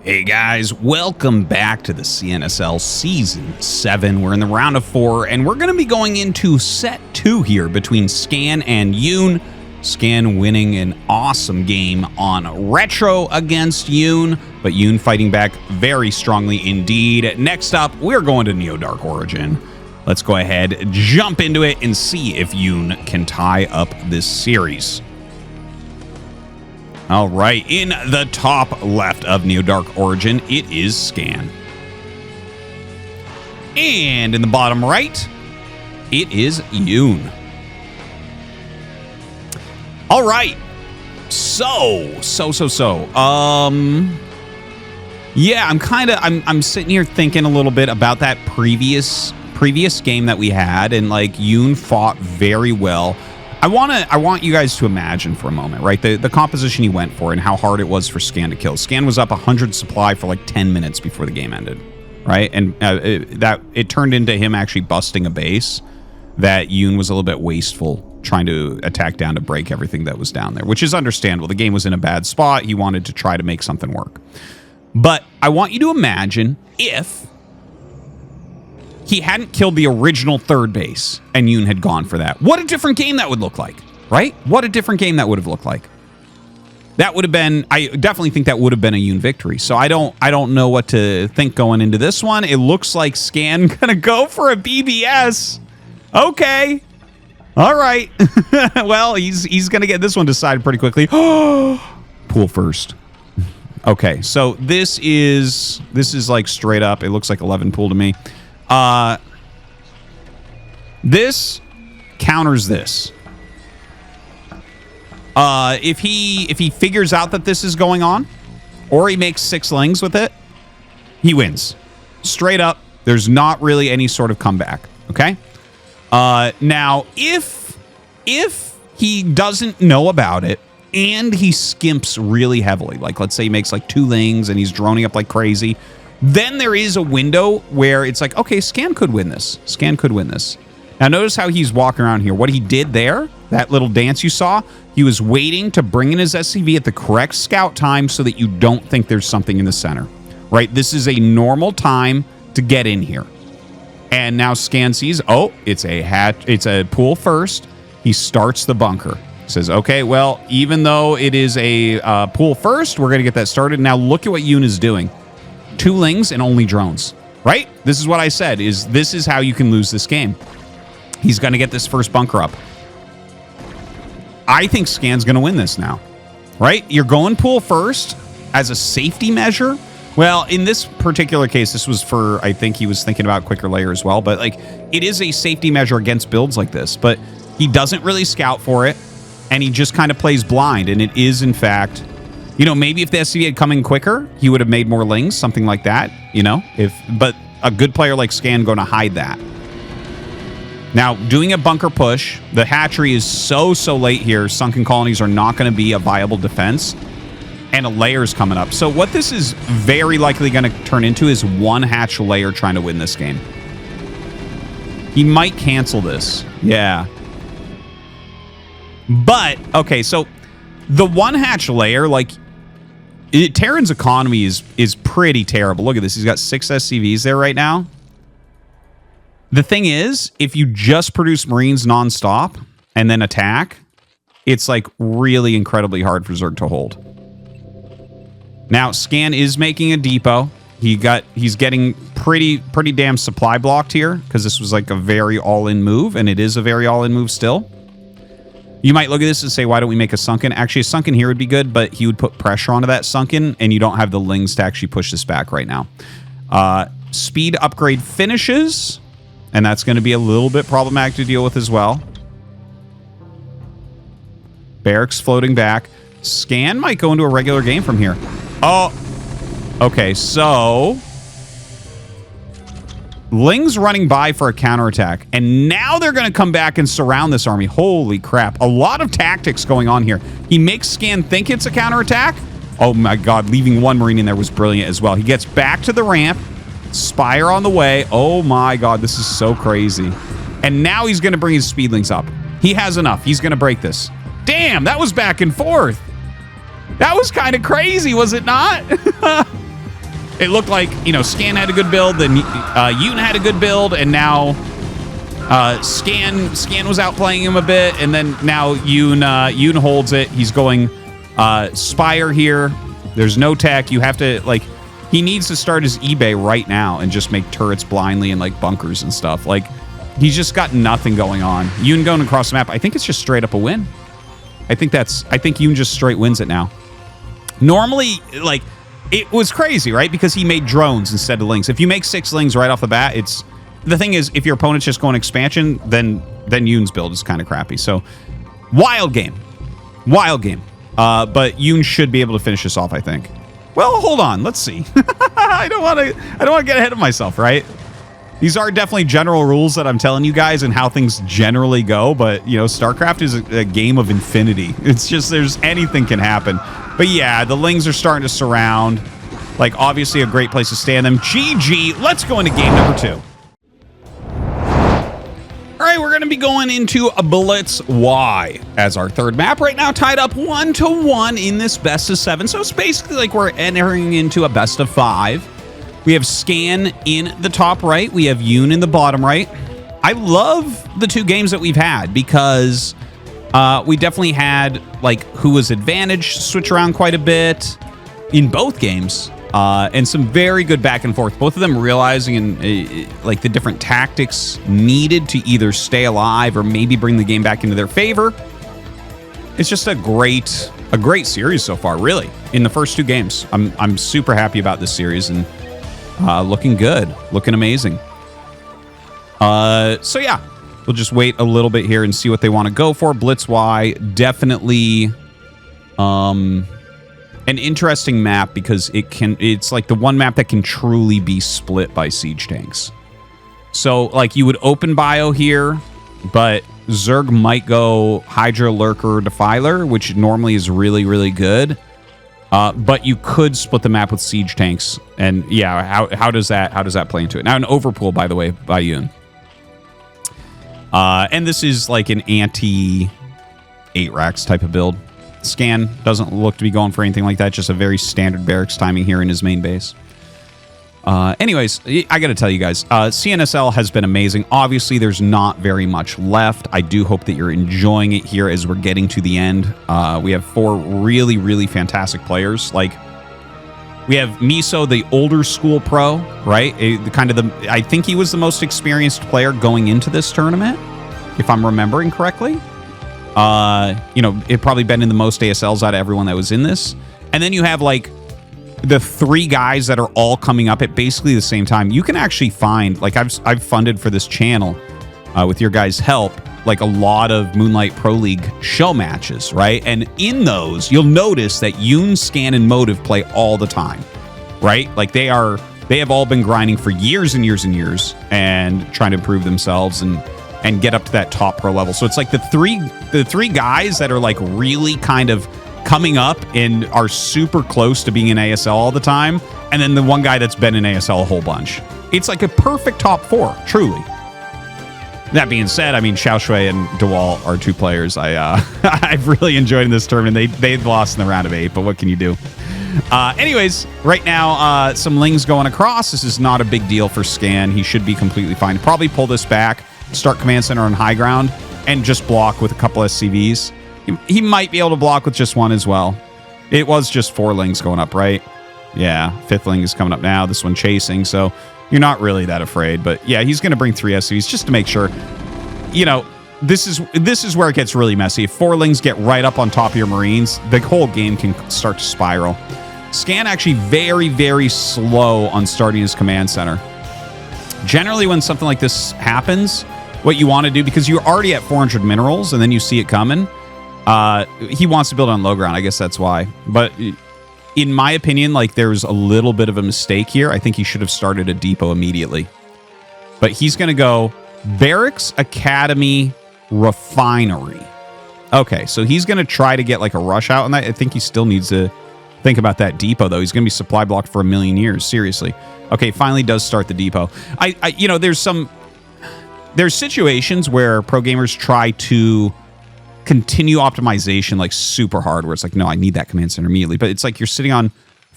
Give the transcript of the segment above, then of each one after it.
Hey guys, welcome back to the CNSL Season 7. We're in the round of 4, and we're going to be going into set 2 here between Scan and Yoon. Scan winning an awesome game on Retro against Yoon, but Yoon fighting back very strongly indeed. Next up, we're going to Neo Dark Origin. Let's go ahead, jump into it, and see if Yoon can tie up this series. All right, in the top left of Neo Dark Origin, it is Scan. And in the bottom right, it is Yoon. All right. Yeah, I'm sitting here thinking a little bit about that previous game that we had, and like Yoon fought very well. I want you guys to imagine for a moment, right? The composition he went for and how hard it was for Scan to kill. Scan was up 100 supply for like 10 minutes before the game ended, right? And it turned into him actually busting a base that Yoon was a little bit wasteful trying to attack down to break everything that was down there, which is understandable. The game was in a bad spot. He wanted to try to make something work. But I want you to imagine if he hadn't killed the original third base and Yoon had gone for that. What a different game that would look like, right? What a different game that would have looked like. That would have been, I definitely think that would have been a Yoon victory. So I don't know what to think going into this one. It looks like Scan gonna go for a BBS. Okay. All right. Well, he's gonna get this one decided pretty quickly. Pool first. Okay, so this is like straight up. It looks like 11 pool to me. This counters this. If he figures out that this is going on, or he makes 6 lings with it, he wins. Straight up, there's not really any sort of comeback, okay? Now, if he doesn't know about it, and he skimps really heavily, like let's say he makes like 2 lings and he's droning up like crazy, then there is a window where it's like, okay, Scan could win this. Scan could win this. Now, notice how he's walking around here. What he did there, that little dance you saw, he was waiting to bring in his SCV at the correct scout time so that you don't think there's something in the center, right? This is a normal time to get in here. And now Scan sees, oh, it's a pool first. He starts the bunker. Says, okay, well, even though it is a pool first, we're going to get that started. Now, look at what Yoon is doing. 2 lings and only drones, right? This is what I said, this is how you can lose this game. He's going to get this first bunker up. I think Scan's going to win this now, right? You're going pool first as a safety measure. Well, in this particular case, this was for, I think he was thinking about quicker layer as well, but like it is a safety measure against builds like this, but he doesn't really scout for it, and he just kind of plays blind, and it is, in fact, you know, maybe if the SCV had come in quicker, he would have made more lings, something like that, you know, but a good player like Scan going to hide that. Now, doing a bunker push, the hatchery is so late here. Sunken colonies are not going to be a viable defense, and a layer's coming up. So what this is very likely going to turn into is 1 hatch layer trying to win this game. He might cancel this. Yeah. But, okay, so the 1 hatch layer, like, Terran's economy is pretty terrible. Look at this. He's got 6 SCVs there right now. The thing is, if you just produce Marines nonstop and then attack, it's like really incredibly hard for Zerg to hold. Now, Scan is making a depot. He's getting pretty damn supply blocked here because this was like a very all-in move, and it is a very all-in move still. You might look at this and say, why don't we make a sunken? Actually, a sunken here would be good, but he would put pressure onto that sunken, and you don't have the lings to actually push this back right now. Speed upgrade finishes, and that's going to be a little bit problematic to deal with as well. Barracks floating back. Scan might go into a regular game from here. Oh, okay, so Ling's running by for a counterattack, and now they're going to come back and surround this army. Holy crap. A lot of tactics going on here. He makes Scan think it's a counterattack. Oh my god, leaving 1 Marine in there was brilliant as well. He gets back to the ramp. Spire on the way. Oh my god, this is so crazy. And now he's going to bring his speedlings up. He has enough. He's going to break this. Damn, that was back and forth. That was kind of crazy, was it not? it looked like, you know, Scan had a good build, then Yoon had a good build, and now Scan was outplaying him a bit, and then now Yoon holds it. He's going Spire here. There's no tech. You have to, like, he needs to start his eBay right now and just make turrets blindly and, like, bunkers and stuff. Like, he's just got nothing going on. Yoon going across the map. I think it's just straight up a win. I think Yoon just straight wins it now. Normally, like, it was crazy, right? Because he made drones instead of lings. If you make 6 lings right off the bat, it's... The thing is, if your opponent's just going expansion, then Yoon's build is kind of crappy. So, wild game. Wild game. But Yoon should be able to finish this off, I think. Well, hold on. Let's see. I don't want to get ahead of myself, right? These are definitely general rules that I'm telling you guys and how things generally go. But, you know, StarCraft is a game of infinity. It's just anything can happen. But yeah, the lings are starting to surround. Like, obviously a great place to stand them. GG. Let's go into game number 2. All right, we're going to be going into a Blitz Y as our third map. Right now, tied up 1-1 in this best of 7. So it's basically like we're entering into a best of 5. We have Scan in the top right. We have Yoon in the bottom right. I love the 2 games that we've had because we definitely had, like, who was advantaged switch around quite a bit in both games. And some very good back and forth. Both of them realizing like the different tactics needed to either stay alive or maybe bring the game back into their favor. It's just a great series so far, really. In the first 2 games, I'm super happy about this series and looking good, looking amazing. So yeah, we'll just wait a little bit here and see what they want to go for. Blitz Y, definitely. An interesting map because it's like the one map that can truly be split by siege tanks. So, like, you would open bio here, but Zerg might go Hydra, Lurker, Defiler, which normally is really, really good. But you could split the map with siege tanks. And yeah, how does that play into it? Now, an overpool, by the way, by Yoon. And this is like an anti-8 racks type of build. Scan doesn't look to be going for anything like that. Just a very standard barracks timing here in his main base. Anyways, I got to tell you guys, CNSL has been amazing. Obviously, there's not very much left. I do hope that you're enjoying it here as we're getting to the end. We have 4 really, really fantastic players. Like, we have Miso, the older school pro, right? I think he was the most experienced player going into this tournament, if I'm remembering correctly. You know, it probably been in the most ASLs out of everyone that was in this. And then you have, like, the 3 guys that are all coming up at basically the same time. You can actually find, like, I've funded for this channel with your guys' help, like, a lot of Moonlight Pro League show matches, right? And in those, you'll notice that Yoon, Scan, and Motive play all the time, right? Like, they have all been grinding for years and years and years and trying to improve themselves and get up to that top pro level. So it's like the three guys that are, like, really kind of coming up and are super close to being in ASL all the time, and then the one guy that's been in ASL a whole bunch. It's like a perfect top 4, truly. That being said, I mean, Xiao Shui and DeWalt are 2 players I've really enjoyed in this tournament. They've lost in the round of 8, but what can you do? Anyways, right now, some lings going across. This is not a big deal for Scan. He should be completely fine. Probably pull this back, start command center on high ground, and just block with a couple SCVs. He might be able to block with just 1 as well. It was just 4 lings going up, right? Yeah, 5th ling is coming up now. This one chasing, so you're not really that afraid. But yeah, he's going to bring 3 SCVs just to make sure. You know, this is where it gets really messy. If 4 lings get right up on top of your Marines, the whole game can start to spiral. Scan actually very, very slow on starting his command center. Generally, when something like this happens, what you want to do, because you're already at 400 minerals and then you see it coming, he wants to build on low ground. I guess that's why. But in my opinion, like, there's a little bit of a mistake here. I think he should have started a depot immediately. But he's going to go Barracks, Academy, Refinery. Okay, so he's going to try to get, like, a rush out on that. I think he still needs to think about that depot, though. He's going to be supply blocked for 1,000,000 years. Seriously. Okay, finally does start the depot. You know, there's situations where pro gamers try to continue optimization, like, super hard, where it's like, no, I need that command center immediately. But it's like you're sitting on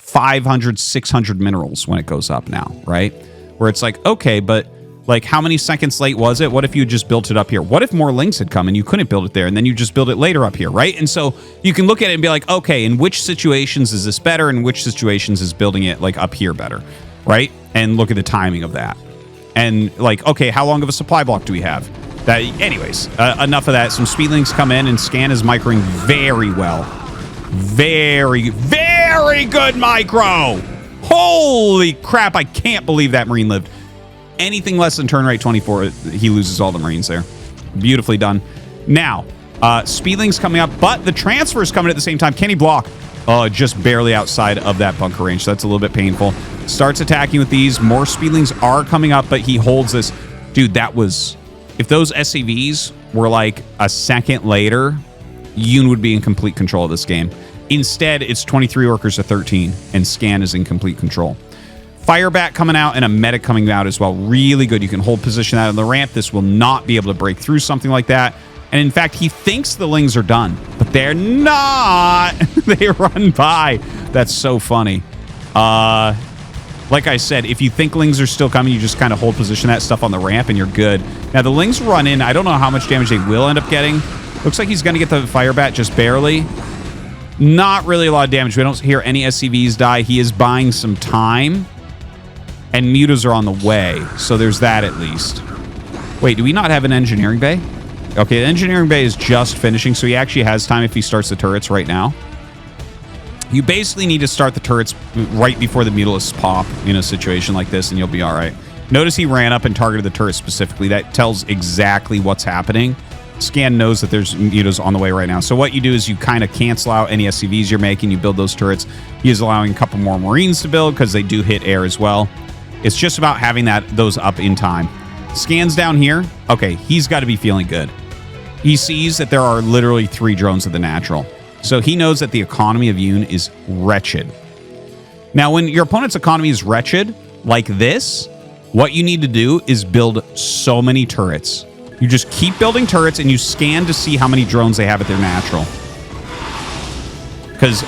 500, 600 minerals when it goes up now, right? Where it's like, okay, but like how many seconds late was it? What if you just built it up here? What if more links had come and you couldn't build it there and then you just build it later up here, right? And so you can look at it and be like, okay, in which situations is this better? In which situations is building it like up here better, right? And look at the timing of that. And like, okay, how long of a supply block do we have? That, anyways, enough of that. Some speedlings come in and Scan is microing very well. Very, very good micro. Holy crap, I can't believe that Marine lived. Anything less than turn rate 24, he loses all the Marines there. Beautifully done. Now, speedlings coming up, but the transfer is coming at the same time. Can he block? Oh, just barely outside of that bunker range. So that's a little bit painful. Starts attacking with these. More speedlings are coming up, but he holds this. Dude, that was... If those SCVs were like a second later, Yoon would be in complete control of this game. Instead, it's 23 Orcers to 13, and Scan is in complete control. Firebat coming out and a medic coming out as well. Really good. You can hold position out on the ramp. This will not be able to break through something like that. And in fact, he thinks the Lings are done, but they're not. They run by. That's so funny. Like I said, if you think Lings are still coming, you just kind of hold position that stuff on the ramp and you're good. Now, the Lings run in. I don't know how much damage they will end up getting. Looks like he's going to get the Firebat just barely. Not really a lot of damage. We don't hear any SCVs die. He is buying some time. And mutas are on the way, so there's that at least. Wait, do we not have an engineering bay? Okay, the engineering bay is just finishing, so he actually has time if he starts the turrets right now. You basically need to start the turrets right before the mutalisks pop in a situation like this, and you'll be all right. Notice he ran up and targeted the turret specifically. That tells exactly what's happening. Scan knows that there's mutas on the way right now. So what you do is you kind of cancel out any SCVs you're making. You build those turrets. He is allowing a couple more Marines to build because they do hit air as well. It's just about having those up in time. Scans down here. Okay, he's got to be feeling good. He sees that there are literally 3 drones of the natural. So he knows that the economy of Yoon is wretched. Now, when your opponent's economy is wretched, like this, what you need to do is build so many turrets. You just keep building turrets and you scan to see how many drones they have at their natural. Because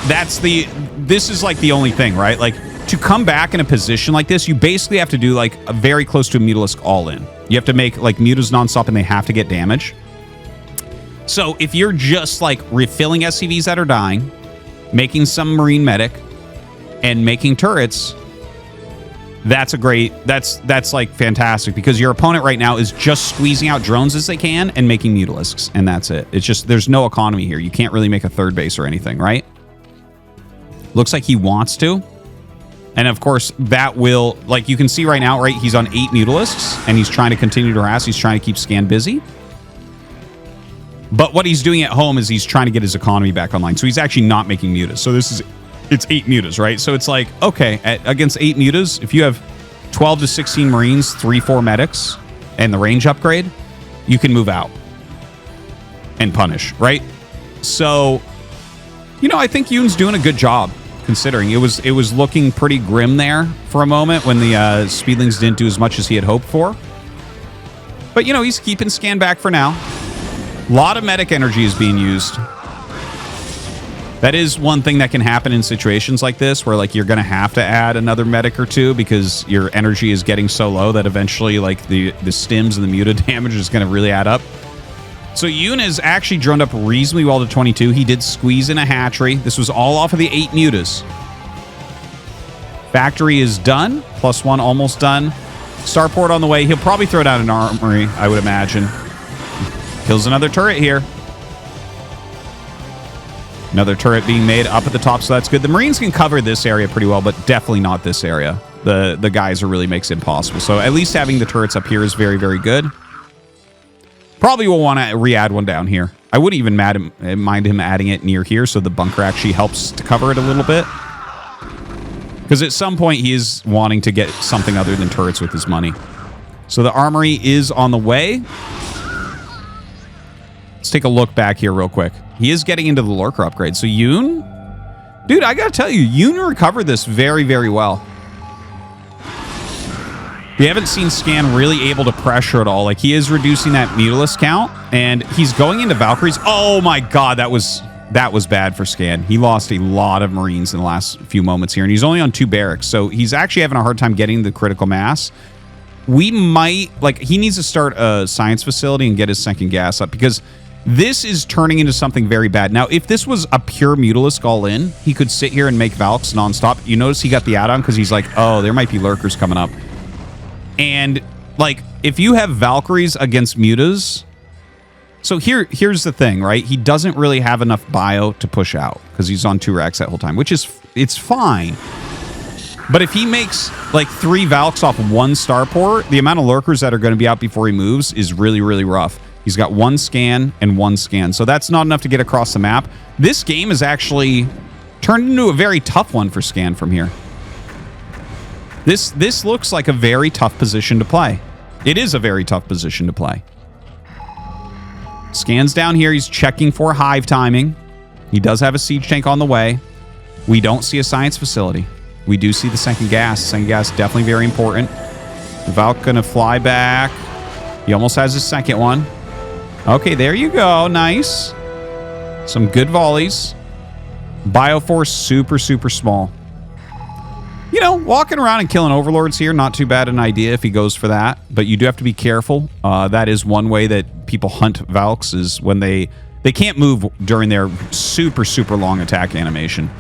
this is like the only thing, right? Like, to come back in a position like this, you basically have to do like a very close to a mutalisk all-in. You have to make like mutas nonstop and they have to get damage. So if you're just like refilling SCVs that are dying, making some Marine medic, and making turrets, that's like fantastic because your opponent right now is just squeezing out drones as they can and making mutalisks, and that's it. It's just, there's no economy here. You can't really make a third base or anything, right? Looks like he wants to. And of course, that will, like you can see right now, right? He's on 8 mutalisks and he's trying to continue to harass. He's trying to keep Scan busy. But what he's doing at home is he's trying to get his economy back online. So he's actually not making mutas. So it's 8 mutas, right? So it's like, okay, against 8 mutas, if you have 12 to 16 Marines, 3-4 medics, and the range upgrade, you can move out and punish, right? So, you know, I think Yoon's doing a good job. Considering it was looking pretty grim there for a moment when the speedlings didn't do as much as he had hoped for. But, you know, he's keeping Scan back for now. A lot of medic energy is being used. That is one thing that can happen in situations like this where, like, you're going to have to add another medic or two because your energy is getting so low that eventually, like, the stims and the muta damage is going to really add up. So Yoon is actually droned up reasonably well to 22. He did squeeze in a hatchery. This was all off of the 8 mutas. Factory is done. +1 almost done. Starport on the way. He'll probably throw down an armory, I would imagine. Kills another turret here. Another turret being made up at the top, so that's good. The Marines can cover this area pretty well, but definitely not this area. The geyser really makes it impossible. So at least having the turrets up here is very, very good. Probably will want to re-add one down here. I wouldn't even mind him adding it near here so the bunker actually helps to cover it a little bit. Because at some point he is wanting to get something other than turrets with his money. So the armory is on the way. Let's take a look back here real quick. He is getting into the lurker upgrade. So Yoon? Dude, I gotta tell you, Yoon recovered this very, very well. We haven't seen Scan really able to pressure at all. Like, he is reducing that mutalisk count, and he's going into Valkyries. Oh my god, that was that was bad for Scan. He lost a lot of Marines in the last few moments here, and he's only on 2 barracks, so he's actually having a hard time getting the critical mass. We might, like, he needs to start a science facility and get his second gas up, because this is turning into something very bad. Now, if this was a pure Mutalisk all in, he could sit here and make Valks nonstop. You notice he got the add-on because he's like, oh, there might be lurkers coming up. And, like, if you have Valkyries against Mutas... So here's the thing, right? He doesn't really have enough bio to push out because he's on 2 racks that whole time, which is, it's fine. But if he makes like 3 Valks off 1 starport, the amount of lurkers that are going to be out before he moves is really, really rough. He's got 1 scan and 1 scan. So that's not enough to get across the map. This game is actually turned into a very tough one for Scan from here. This looks like a very tough position to play. It is a very tough position to play. Scan's down here. He's checking for hive timing. He does have a siege tank on the way. We don't see a science facility. We do see the second gas. Second gas definitely very important. Valk gonna fly back. He almost has his second one. Okay, there you go. Nice. Some good volleys. Bioforce super, super small. You know, walking around and killing overlords here, not too bad an idea if he goes for that. But you do have to be careful. That is one way that people hunt Valks, is when they can't move during their super, super long attack animation.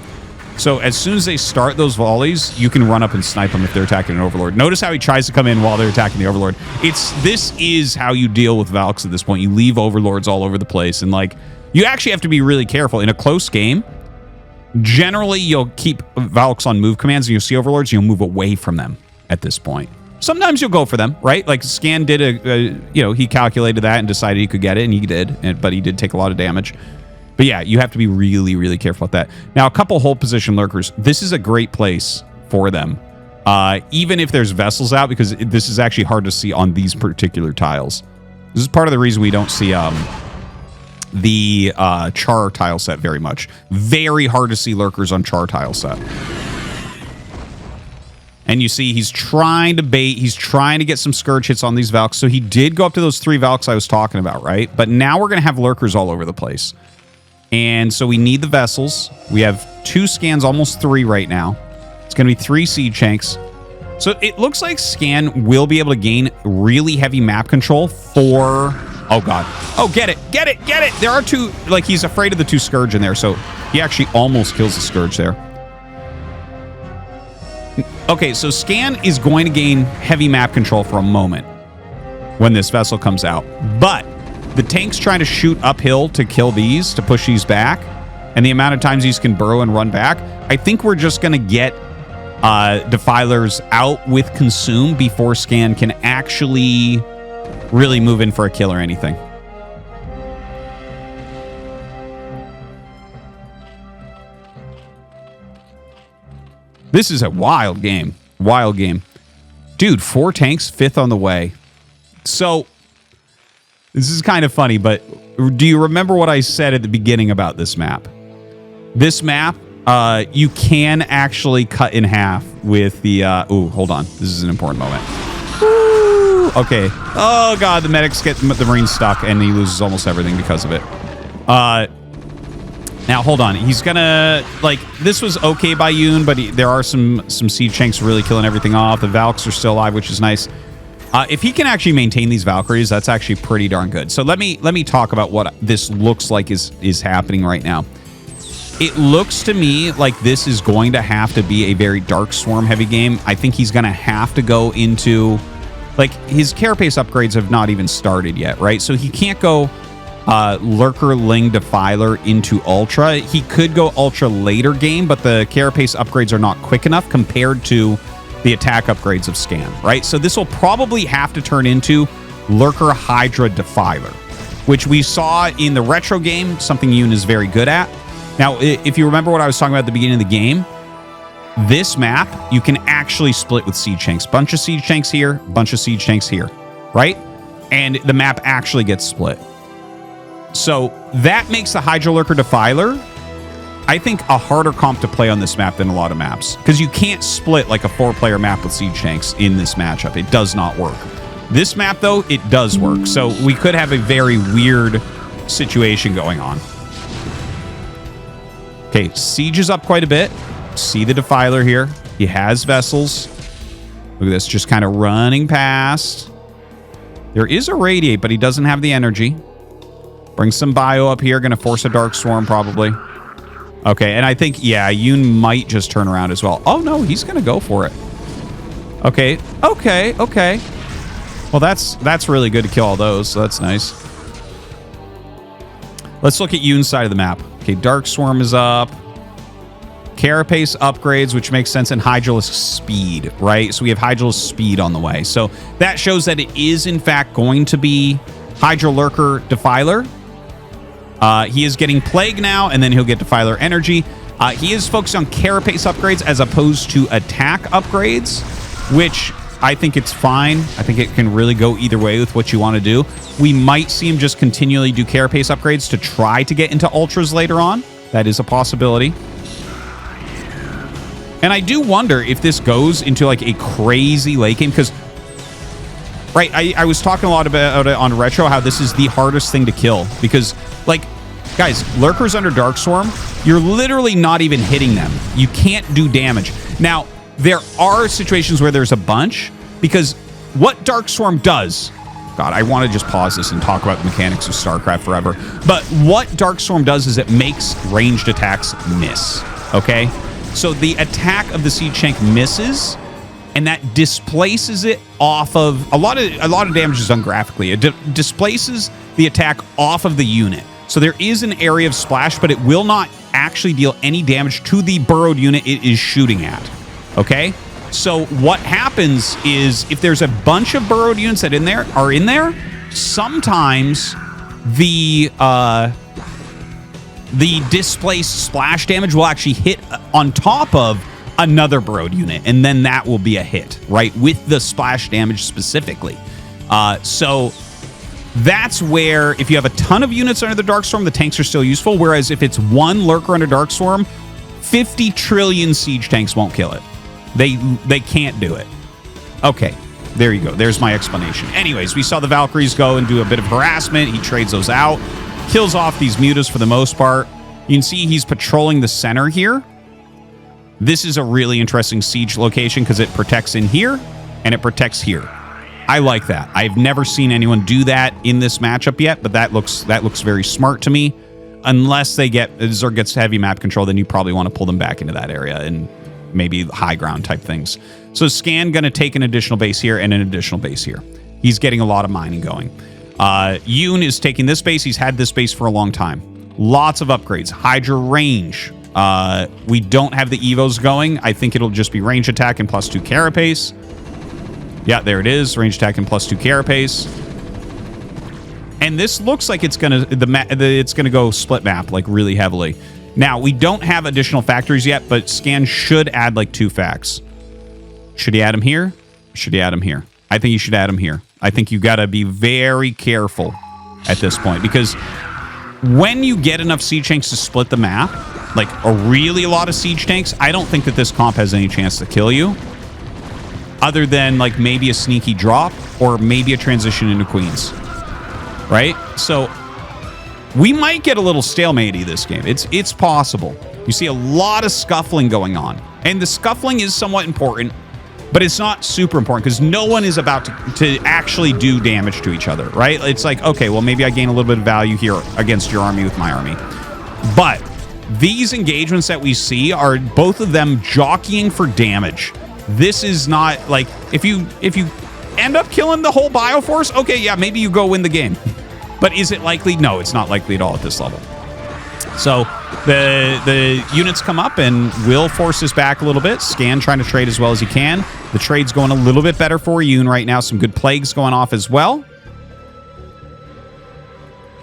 So as soon as they start those volleys, you can run up and snipe them if they're attacking an overlord. Notice how he tries to come in while they're attacking the overlord. This is how you deal with Valks at this point. You leave overlords all over the place. And, like, you actually have to be really careful. In a close game, generally, you'll keep Valks on move commands, and you'll see overlords, you'll move away from them at this point. Sometimes you'll go for them, right? Like, Scan did he calculated that and decided he could get it, and he did, but he did take a lot of damage. But yeah, you have to be really, really careful with that. Now, a couple hold position lurkers. This is a great place for them, even if there's vessels out, because this is actually hard to see on these particular tiles. This is part of the reason we don't see the char tile set very much. Very hard to see lurkers on char tile set. And you see he's trying to bait. He's trying to get some scourge hits on these Valks. So he did go up to those 3 Valks I was talking about, right? But now we're going to have lurkers all over the place. And so we need the vessels. We have 2 scans, almost 3 right now. It's going to be 3 siege tanks. So it looks like Scan will be able to gain really heavy map control for... Oh, God. Oh, get it. Get it. Get it. There are 2... Like, he's afraid of the 2 Scourge in there, so he actually almost kills the Scourge there. Okay, so Scan is going to gain heavy map control for a moment when this vessel comes out. But the tank's trying to shoot uphill to kill these, to push these back, and the amount of times these can burrow and run back, I think we're just going to get Defilers out with Consume before Scan can actually really move in for a kill or anything. This is a wild game. Wild game. Dude, 4 tanks, 5th on the way. So, this is kind of funny, but do you remember what I said at the beginning about this map? This map, you can actually cut in half with the... ooh, hold on. This is an important moment. Woo! Okay. Oh, God, the medics get the Marine stuck, and he loses almost everything because of it. Now, hold on. He's gonna... Like, this was okay by Yoon, but there are some siege tanks really killing everything off. The Valks are still alive, which is nice. If he can actually maintain these Valkyries, that's actually pretty darn good. So let me talk about what this looks like is happening right now. It looks to me like this is going to have to be a very Dark Swarm heavy game. I think he's going to have to go into... Like, his carapace upgrades have not even started yet, right? So he can't go... Lurker, Ling, Defiler into Ultra. He could go Ultra later game, but the carapace upgrades are not quick enough compared to the attack upgrades of Scan, right? So this will probably have to turn into Lurker, Hydra, Defiler, which we saw in the retro game, something Yoon is very good at. Now, if you remember what I was talking about at the beginning of the game, this map, you can actually split with siege tanks. Bunch of siege tanks here, bunch of siege tanks here, right? And the map actually gets split. So that makes the Hydra Lurker Defiler, I think, a harder comp to play on this map than a lot of maps. Because you can't split like a 4-player map with siege tanks in this matchup. It does not work. This map, though, it does work. So we could have a very weird situation going on. Okay, siege is up quite a bit. See the Defiler here. He has vessels. Look at this, just kind of running past. There is a Radiate, but he doesn't have the energy. Bring some bio up here. Going to force a Dark Swarm, probably. Okay, and I think, yeah, Yoon might just turn around as well. Oh, no, he's going to go for it. Okay, okay. Well, that's really good to kill all those, so that's nice. Let's look at Yoon's side of the map. Okay, Dark Swarm is up. Carapace upgrades, which makes sense, and Hydralisk speed, right? So we have Hydralisk speed on the way. So that shows that it is, in fact, going to be Hydra Lurker Defiler. He is getting Plague now, and then he'll get Defiler Energy. He is focused on Carapace upgrades as opposed to attack upgrades, which I think it's fine. I think it can really go either way with what you want to do. We might see him just continually do Carapace upgrades to try to get into Ultras later on. That is a possibility. And I do wonder if this goes into like a crazy late game, because, right, I was talking a lot about it on Retro, how this is the hardest thing to kill, because, like, guys, Lurkers under Dark Swarm, you're literally not even hitting them. You can't do damage. Now, there are situations where there's a bunch, because what Dark Swarm does... God, I want to just pause this and talk about the mechanics of StarCraft forever. But what Dark Swarm does is it makes ranged attacks miss, okay? So the attack of the Siege Tank misses, and that displaces it off of... A lot of damage is done graphically. It displaces the attack off of the unit. So there is an area of splash, but it will not actually deal any damage to the burrowed unit it is shooting at. Okay? So what happens is if there's a bunch of burrowed units that are in there, sometimes the displaced splash damage will actually hit on top of another burrowed unit, and then that will be a hit, right? With the splash damage specifically. So that's where, if you have a ton of units under the Dark Storm, the tanks are still useful, whereas if it's one Lurker under Dark Storm, 50 trillion siege tanks won't kill it. They can't do it. Okay, there you go. There's my explanation. Anyways, we saw the Valkyries go and do a bit of harassment. He trades those out, kills off these mutas for the most part. You can see he's patrolling the center here. This is a really interesting siege location because it protects in here and it protects here. I like that. I've never seen anyone do that in this matchup yet, but that looks very smart to me. Unless Zerg gets heavy map control, then you probably want to pull them back into that area and maybe high ground type things. So Scan going to take an additional base here and an additional base here. He's getting a lot of mining going. Yoon is taking this base. He's had this base for a long time. Lots of upgrades. Hydra range. We don't have the Evos going. I think it'll just be range attack and +2 Carapace. Yeah, there it is. Range attack and +2 Carapace. And this looks like it's gonna go split map like really heavily. Now, we don't have additional factories yet, but Scan should add like 2 facts. Should he add them here? Should he add them here? I think you should add them here. I think you got to be very careful at this point, because when you get enough siege tanks to split the map, like a lot of siege tanks, I don't think that this comp has any chance to kill you, other than like maybe a sneaky drop or maybe a transition into Queens, right? So we might get a little stalemate-y this game. It's possible. You see a lot of scuffling going on. And the scuffling is somewhat important, but it's not super important because no one is about to actually do damage to each other, right? It's like, okay, well, maybe I gain a little bit of value here against your army with my army. But these engagements that we see are both of them jockeying for damage. This is not like, if you end up killing the whole Bioforce, okay, yeah, maybe you go win the game. But is it likely? No, it's not likely at all at this level. So the units come up and will force this back a little bit. Scan trying to trade as well as he can. The trade's going a little bit better for Yoon right now. Some good plagues going off as well.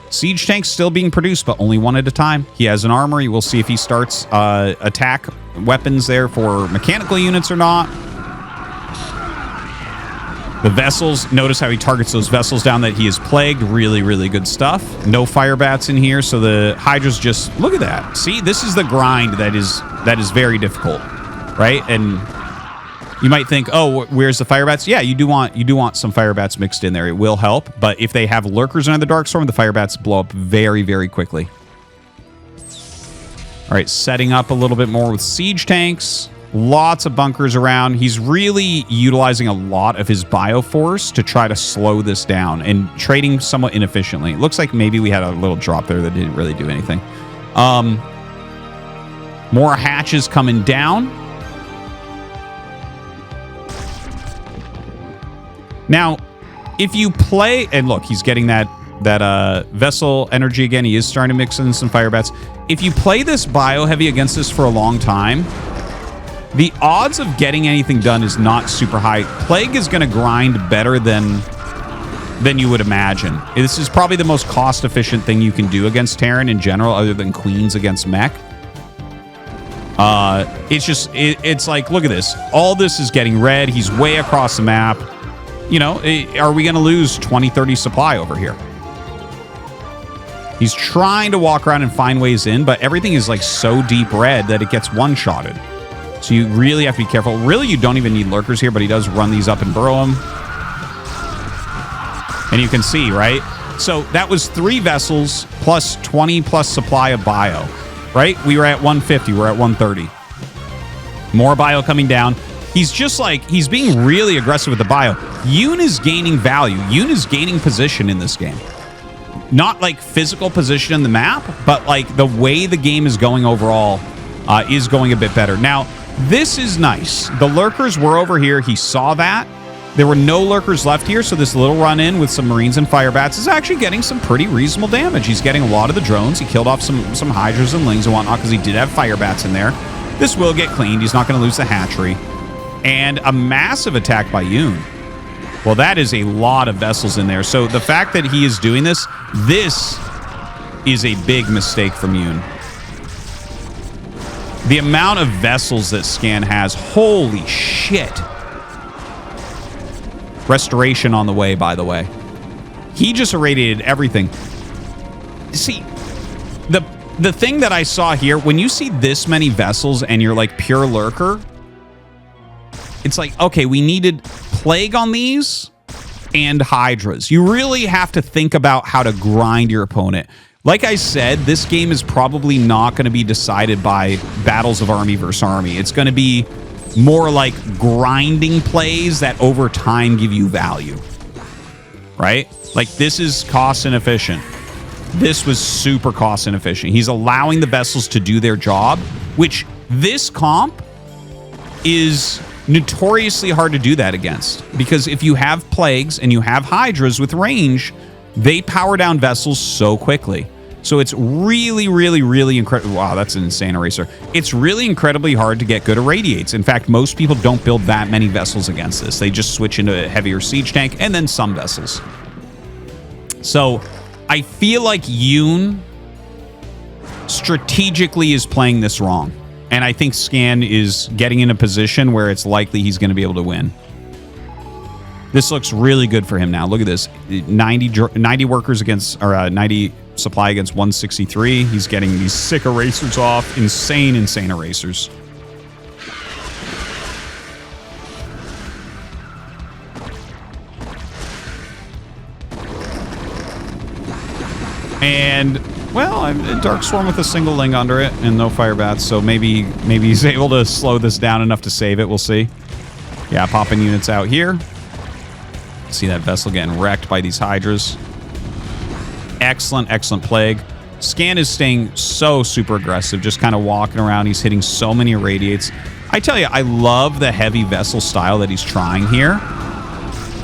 Siege tanks still being produced, but only one at a time. He has an armory. We'll see if he starts attack weapons there for mechanical units or not. The vessels, notice how he targets those vessels down that he is plagued. Really, really good stuff. No fire bats in here, so the Hydras just... Look at that. See, this is the grind that is very difficult, right? And you might think, oh, where's the fire bats? Yeah, you do want some fire bats mixed in there. It will help, but if they have lurkers under the Dark Storm, the fire bats blow up very, very quickly. All All right, setting up a little bit more with siege tanks. Lots of bunkers around. He's really utilizing a lot of his bioforce to try to slow this down and trading somewhat inefficiently. It looks like maybe we had a little drop there that didn't really do anything. More hatches coming down. Now, if you play... And look, he's getting that vessel energy again. He is starting to mix in some fire bats. If you play this bio heavy against this for a long time... the odds of getting anything done is not super high. Plague is going to grind better than you would imagine. This is probably the most cost-efficient thing you can do against Terran in general, other than Queens against Mech. It's like, look at this. All this is getting red. He's way across the map. You know, are we going to lose 20, 30 supply over here? He's trying to walk around and find ways in, but everything is like so deep red that it gets one-shotted. So you really have to be careful. Really, you don't even need lurkers here, but he does run these up and burrow them. And you can see, right? So that was 3 vessels plus 20 plus supply of bio, right? We were at 150. We're at 130. More bio coming down. He's just like, he's being really aggressive with the bio. Yoon is gaining value. Yoon is gaining position in this game. Not like physical position in the map, but like the way the game is going overall is going a bit better. Now, this is nice. The lurkers were over here. He saw that. There were no lurkers left here, so this little run-in with some Marines and fire bats is actually getting some pretty reasonable damage. He's getting a lot of the drones. He killed off some hydras and lings and whatnot because he did have fire bats in there. This will get cleaned. He's not going to lose the hatchery. And a massive attack by Yoon. Well, that is a lot of vessels in there. So the fact that he is doing this is a big mistake from Yoon. The amount of vessels that Scan has, holy shit. Restoration on the way, by the way. He just irradiated everything. See, the thing that I saw here, when you see this many vessels and you're like pure lurker, it's like, okay, we needed plague on these and hydras. You really have to think about how to grind your opponent. Like I said, this game is probably not going to be decided by battles of army versus army. It's going to be more like grinding plays that over time give you value. Right? Like, this is cost inefficient. This was super cost inefficient. He's allowing the vessels to do their job, which this comp is notoriously hard to do that against. Because if you have plagues and you have hydras with range, they power down vessels so quickly. So it's really, really, really incredible. Wow, that's an insane eraser. It's really incredibly hard to get good irradiates. In fact, most people don't build that many vessels against this. They just switch into a heavier siege tank and then some vessels. So I feel like Yoon strategically is playing this wrong. And I think Scan is getting in a position where it's likely he's going to be able to win. This looks really good for him now. Look at this. 90 workers against, or 90 supply against 163. He's getting these sick erasers off. Insane, insane erasers. And, well, Dark Swarm with a single ling under it and no fire bats, so maybe he's able to slow this down enough to save it. We'll see. Yeah, popping units out here. See that vessel getting wrecked by these hydras. Excellent, excellent plague. Scan is staying so super aggressive, just kind of walking around. He's hitting so many irradiates. I tell you, I love the heavy vessel style that he's trying here.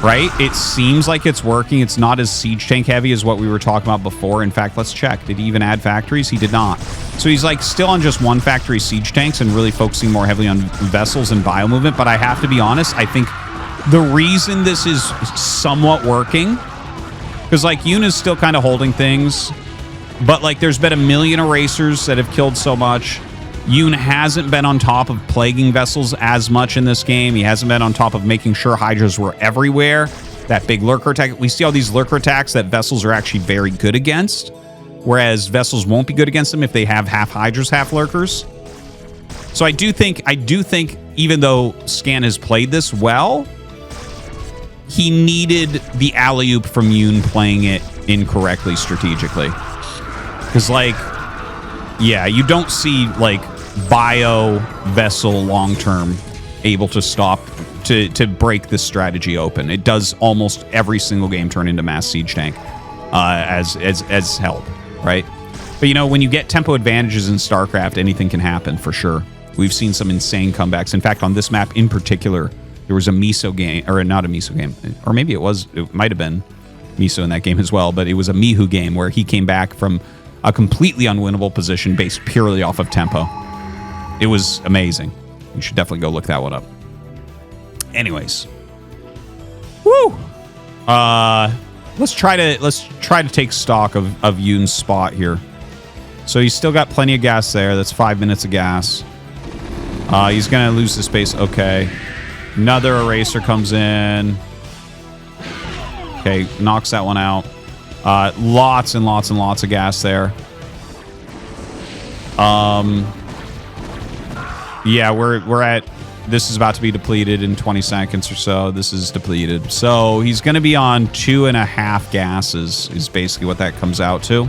Right? It seems like it's working. It's not as siege tank heavy as what we were talking about before. In fact, let's check. Did he even add factories? He did not. So he's like still on just one factory siege tanks and really focusing more heavily on vessels and bio movement. But I have to be honest, I think the reason this is somewhat working, because like Yoon is still kind of holding things, but like there's been a million erasers that have killed so much. Yoon hasn't been on top of plaguing vessels as much in this game. He hasn't been on top of making sure hydras were everywhere. That big lurker attack. We see all these lurker attacks that vessels are actually very good against, whereas vessels won't be good against them if they have half hydras, half lurkers. So I do think even though Scan has played this well, he needed the alley-oop from Yoon playing it incorrectly strategically. Because, like, Yeah, you don't see, like, bio vessel long-term able to stop, to break this strategy open. It does almost every single game turn into mass siege tank as help, right? But, you know, when you get tempo advantages in StarCraft, anything can happen, for sure. We've seen some insane comebacks. In fact, on this map in particular, there was a Miso game, or not a Miso game, or maybe it might have been Miso in that game as well, but it was a Mihu game where he came back from a completely unwinnable position based purely off of tempo. It was amazing. You should definitely go look that one up. Anyways. Woo! Let's try to take stock of Yoon's spot here. So he's still got plenty of gas there. That's 5 minutes of gas. He's gonna lose the space. Okay. Another eraser comes in. Okay, knocks that one out. Lots and lots and lots of gas there. Yeah, we're at... This is about to be depleted in 20 seconds or so. This is depleted. So he's going to be on 2.5 gases is basically what that comes out to.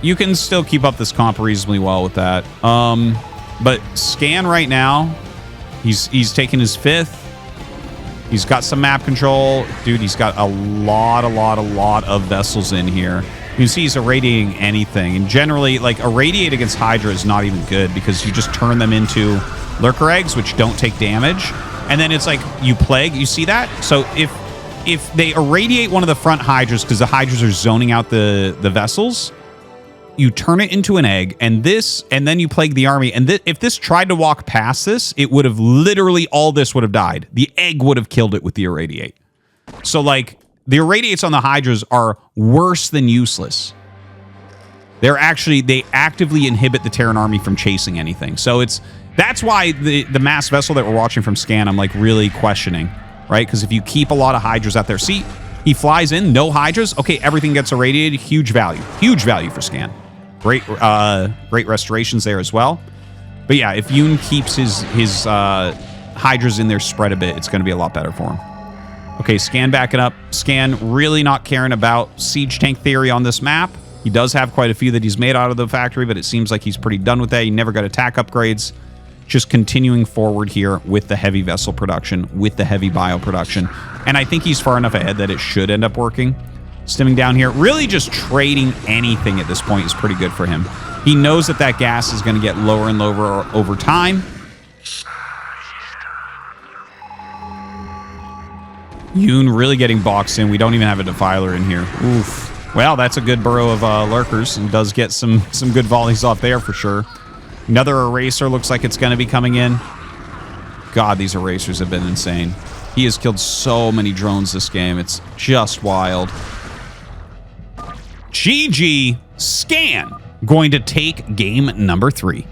You can still keep up this comp reasonably well with that. But Scan right now, he's taking his 5th. He's got some map control. Dude, he's got a lot of vessels in here. You can see he's irradiating anything. And generally, like, irradiate against Hydra is not even good because you just turn them into lurker eggs, which don't take damage. And then it's like you plague. You see that? So if they irradiate one of the front Hydras because the Hydras are zoning out the vessels, you turn it into an egg, and then you plague the army. And if this tried to walk past this, it would have literally, all this would have died. The egg would have killed it with the irradiate. So, like, the irradiates on the Hydras are worse than useless. They actively inhibit the Terran army from chasing anything. So that's why the mass vessel that we're watching from Scan, I'm, like, really questioning, right? Because if you keep a lot of Hydras out there, see, he flies in, no Hydras. Okay, everything gets irradiated. Huge value for Scan. Great restorations there as well. But yeah, if Yoon keeps his Hydras in there spread a bit, it's going to be a lot better for him. Okay, Scan backing up. Scan really not caring about siege tank theory on this map. He does have quite a few that he's made out of the factory, but it seems like he's pretty done with that. He never got attack upgrades. Just continuing forward here with the heavy vessel production, with the heavy bio production. And I think he's far enough ahead that it should end up working. Stimming down here, really just trading anything at this point is pretty good for him. He knows that gas is going to get lower and lower over time. Yoon really getting boxed in. We don't even have a Defiler in here. Oof. Well, that's a good burrow of lurkers and does get some good volleys off there for sure. Another eraser looks like it's going to be coming in. God, these erasers have been insane. He has killed so many drones this game. It's just wild. GG Scan going to take game number 3.